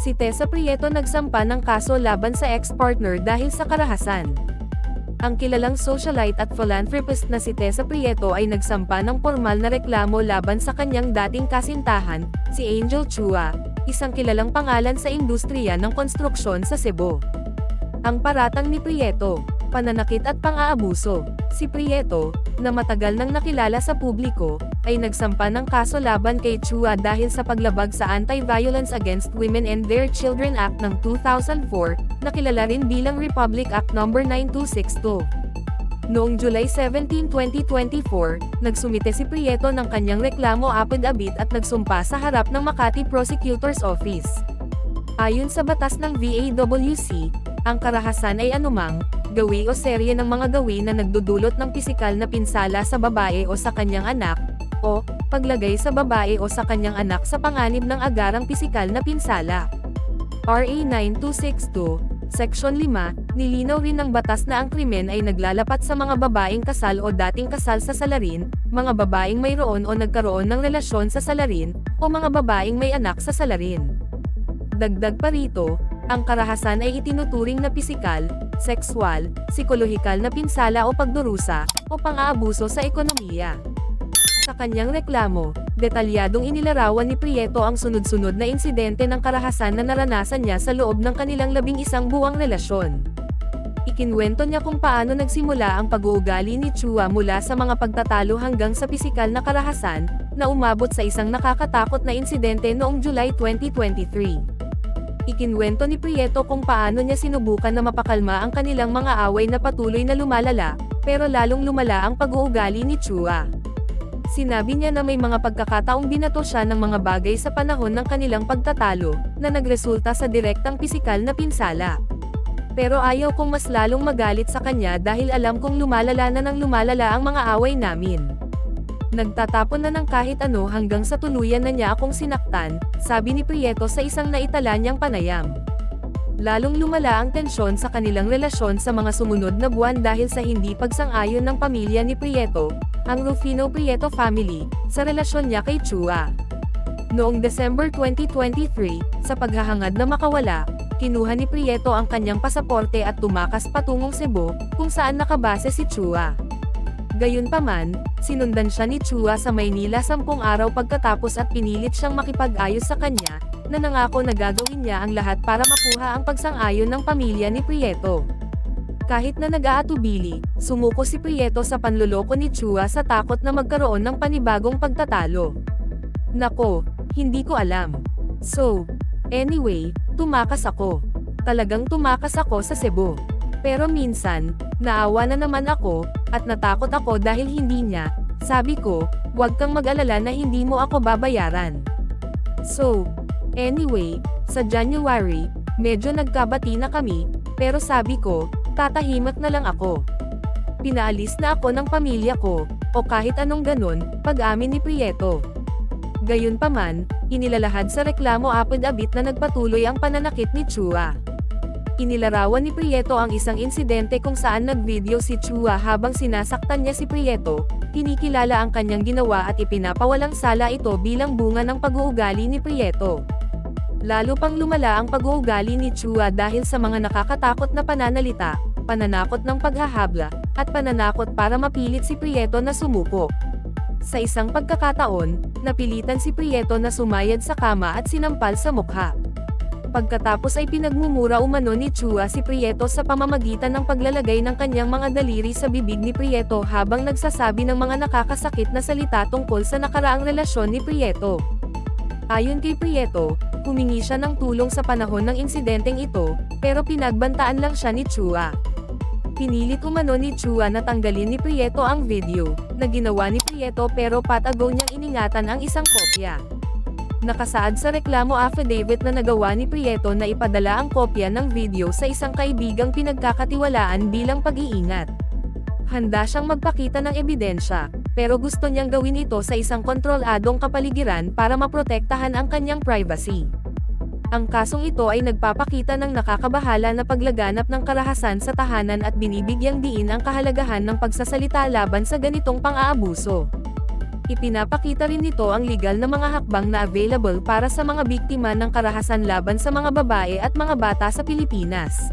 Si Tessa Prieto nagsampa ng kaso laban sa ex-partner dahil sa karahasan. Ang kilalang socialite at philanthropist na si Tessa Prieto ay nagsampa ng formal na reklamo laban sa kanyang dating kasintahan, si Angel Chua, isang kilalang pangalan sa industriya ng konstruksyon sa Cebu. Ang paratang ni Prieto, pananakit at pang-aabuso. Si Prieto, na matagal nang nakilala sa publiko, ay nagsampa ng kaso laban kay Chua dahil sa paglabag sa Anti-Violence Against Women and Their Children Act ng 2004, na kilala rin bilang Republic Act No. 9262. Noong July 17, 2024, nagsumite si Prieto ng kanyang reklamo apid-abit at nagsumpa sa harap ng Makati Prosecutor's Office. Ayon sa batas ng VAWC, ang karahasan ay anumang gawi o serye ng mga gawi na nagdudulot ng pisikal na pinsala sa babae o sa kanyang anak, o paglagay sa babae o sa kanyang anak sa panganib ng agarang pisikal na pinsala. RA 9262, Section 5, nilinaw rin ng batas na ang krimen ay naglalapat sa mga babaeng kasal o dating kasal sa salarin, mga babaeng mayroon o nagkaroon ng relasyon sa salarin, o mga babaeng may anak sa salarin. Dagdag pa rito, ang karahasan ay itinuturing na pisikal, sexual, psikolohikal na pinsala o pagdurusa, o pang-aabuso sa ekonomiya. Sa kanyang reklamo, detalyadong inilarawan ni Prieto ang sunod-sunod na insidente ng karahasan na naranasan niya sa loob ng kanilang 11 buwang relasyon. Ikinwento niya kung paano nagsimula ang pag-uugali ni Chua mula sa mga pagtatalo hanggang sa pisikal na karahasan, na umabot sa isang nakakatakot na insidente noong July 2023. Ikinwento ni Prieto kung paano niya sinubukan na mapakalma ang kanilang mga away na patuloy na lumalala, pero lalong lumala ang pag-uugali ni Chua. Sinabi niya na may mga pagkakataong binato siya ng mga bagay sa panahon ng kanilang pagtatalo, na nagresulta sa direktang pisikal na pinsala. Pero ayaw kong mas lalong magalit sa kanya dahil alam kong lumalala na ng lumalala ang mga away namin. Nagtatapon na ng kahit ano hanggang sa tuluyan na niya akong sinaktan, sabi ni Prieto sa isang naitala niyang panayam. Lalong lumala ang tensyon sa kanilang relasyon sa mga sumunod na buwan dahil sa hindi pagsang-ayon ng pamilya ni Prieto, ang Rufino Prieto family, sa relasyon niya kay Chua. Noong December 2023, sa paghahangad na makawala, kinuha ni Prieto ang kanyang pasaporte at tumakas patungong Cebu, kung saan nakabase si Chua. Gayunpaman, sinundan siya ni Chua sa Maynila 10 araw pagkatapos at pinilit siyang makipag-ayos sa kanya, na nangako na gagawin niya ang lahat para makuha ang pagsang-ayon ng pamilya ni Prieto. Kahit na nag-aatubili, sumuko si Prieto sa panloloko ni Chua sa takot na magkaroon ng panibagong pagtatalo. Nako, hindi ko alam. So, anyway, tumakas ako. Talagang tumakas ako sa Cebu. Pero minsan, naawa na naman ako, at natakot ako dahil hindi niya, sabi ko, huwag kang mag-alala na hindi mo ako babayaran. So, anyway, sa January, medyo nagkabati na kami, pero sabi ko, tatahimik na lang ako. Pinaalis na ako ng pamilya ko, o kahit anong ganun, pag-amin ni Prieto. Gayunpaman, inilalahad sa reklamo apid-abit na nagpatuloy ang pananakit ni Chua. Inilarawan ni Prieto ang isang insidente kung saan nag-video si Chua habang sinasaktan niya si Prieto, kinikilala ang kanyang ginawa at ipinapawalang sala ito bilang bunga ng pag-uugali ni Prieto. Lalo pang lumala ang pag-uugali ni Chua dahil sa mga nakakatakot na pananalita, pananakot ng paghahabla, at pananakot para mapilit si Prieto na sumuko. Sa isang pagkakataon, napilitan si Prieto na sumayad sa kama at sinampal sa mukha. Pagkatapos ay pinagmumura umano ni Chua si Prieto sa pamamagitan ng paglalagay ng kanyang mga daliri sa bibig ni Prieto habang nagsasabi ng mga nakakasakit na salita tungkol sa nakaraang relasyon ni Prieto. Ayon kay Prieto, humingi siya ng tulong sa panahon ng insidenteng ito, pero pinagbantaan lang siya ni Chua. Pinilit umano ni Chua na tanggalin ni Prieto ang video, na ginawa ni Prieto pero patago niyang iningatan ang isang kopya. Nakasaad sa reklamo affidavit na nagawa ni Prieto na ipadala ang kopya ng video sa isang kaibigang pinagkakatiwalaan bilang pag-iingat. Handa siyang magpakita ng ebidensya, pero gusto niyang gawin ito sa isang kontroladong kapaligiran para maprotektahan ang kanyang privacy. Ang kasong ito ay nagpapakita ng nakakabahala na paglaganap ng karahasan sa tahanan at binibigyang diin ang kahalagahan ng pagsasalita laban sa ganitong pang-aabuso. Ipinapakita rin nito ang legal na mga hakbang na available para sa mga biktima ng karahasan laban sa mga babae at mga bata sa Pilipinas.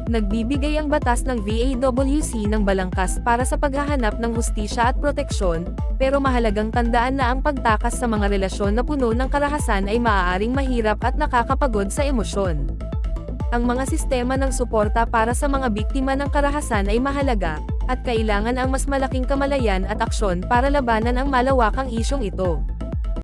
Nagbibigay ang batas ng VAWC ng balangkas para sa paghahanap ng hustisya at proteksyon, pero mahalagang tandaan na ang pagtakas sa mga relasyon na puno ng karahasan ay maaaring mahirap at nakakapagod sa emosyon. Ang mga sistema ng suporta para sa mga biktima ng karahasan ay mahalaga, at kailangan ang mas malaking kamalayan at aksyon para labanan ang malawakang isyong ito.